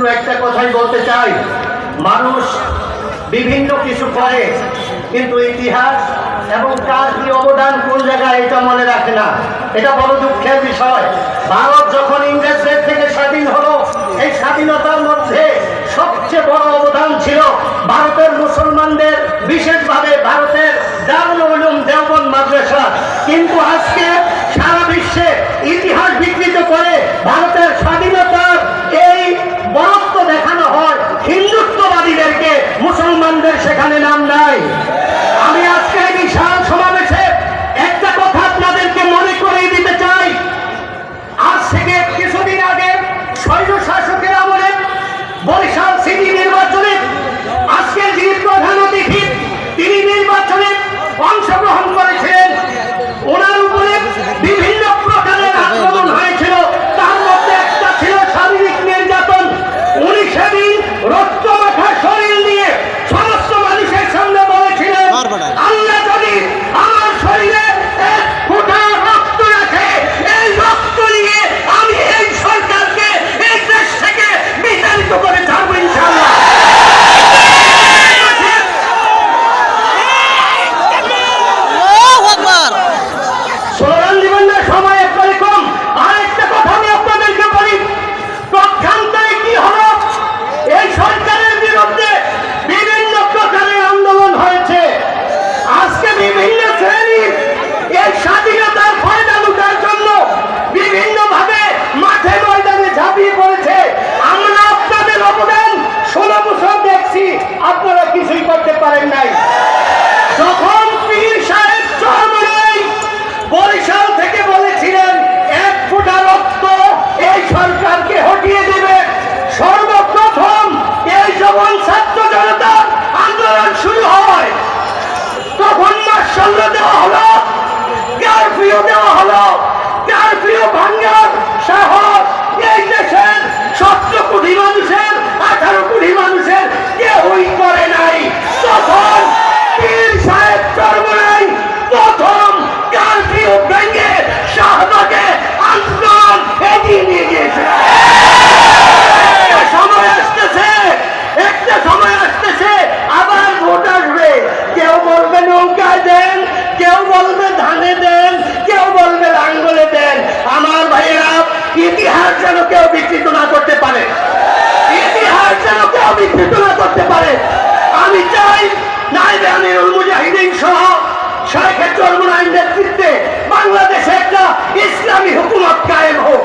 একটা কথাই বলতে চাই, মানুষ বিভিন্ন কিছু করে কিন্তু ইতিহাস এবং কার কি অবদান কোন জায়গায় এটা মনে রাখে না। এটা বড় দুঃখের বিষয়। ভারত যখন ইংরেজদের থেকে স্বাধীন হলো, এই স্বাধীনতার মধ্যে সবচেয়ে বড় অবদান ছিল ভারতের মুসলমানদের, বিশেষভাবে ভারতের দারুল উলুম দেওবন্দ মাদ্রাসা। কিন্তু আজকে সারা বিশ্বে ইতিহাস বিকৃত করে ভারতের স্বাধীনতার এই বরত্ব দেখানো হয় হিন্দুত্ববাদীদেরকে, মুসলমানদের সেখানে নাম নাই। আমি আজকে এই বিশাল সমাবেশে একটা কথা আপনাদেরকে মনে করিয়ে দিতে চাই। আজ থেকে কিছুদিন আগে স্বৈর শাসকের আমলে বরিশাল সিটি নির্বাচনে আজকে যিনি প্রধান অতিথি তিনি নির্বাচনে অংশগ্রহণ করেছিলেন, ওনার উপরে বিভিন্ন প্রকারের আক্রমণ হয়েছিল। তার মধ্যে একটা ছিল শারীরিক নির্যাতন। উনি সেদিন রক্তমাখা শরীর নিয়ে সমস্ত মানুষের সামনে বলেছিলেন, আল্লাহ যদি আমার শরীরে এক ফোঁটা রক্ত রাখে, এই রক্ত নিয়ে আমি এই সরকারকে এই দেশ থেকে বিতাড়িত করে ছাড়বো ইনশাআল্লাহ। স্লোগান দিবেন না, সময় একবারে কম। আর একটা কথা আমি আপনাদেরকে বলি, পক্ষান্তরে কি হলো, এই সরকারের বিরুদ্ধে বিভিন্ন প্রকারের আন্দোলন হয়েছে। আজকে বিভিন্ন শ্রেণীর এই স্বাধীনতার ফায়দা লুটার জন্য বিভিন্নভাবে মাঠে ময়দানে ঝাঁপিয়ে পড়েছে। আমরা আপনাদের অবদান 16 বছর দেখছি, আপনারা কিছুই করতে পারেন নাই। যখন পীর সাহেব চরমনাই বরিশাল থেকে বলেছিলেন এক ফোঁটা রক্ত এই সরকারকে হটিয়ে দেবে, সর্বপ্রথম এই যখন ছাত্র জনতার আন্দোলন শুরু হয় তখন মার্শাল দেওয়া হলো, কারফিউ দেওয়া হলো। কারফিউ ভাঙার সাহস এই দেশের 17 কোটি মানুষের 18 কোটি মানুষের কেউই করে নাই। তখন পীর সাহেব চরমনাই প্রথম কারফিউ ভেঙে শাহবাগে আন্দোলন এগিয়ে নিয়ে গিয়েছে। একটা সময় আসতেছে, আবার ভোট আসবে। কেউ বলবে নৌকায় দেন, কেউ বলবে ধানে দেন, কেউ বলবে লাঙ্গলে দেন। আমার ভাইয়েরা, ইতিহাস যেন কেউ বিকৃত না করতে পারে, ইতিহাস যেন কেউ বিকৃত না করতে পারে। আমি চাই নায়েবে আমিরুল মুজাহিদিন সহ শাইখ চরমনাইর নেতৃত্বে বাংলাদেশে একটা ইসলামী হুকুমত কায়েম হোক।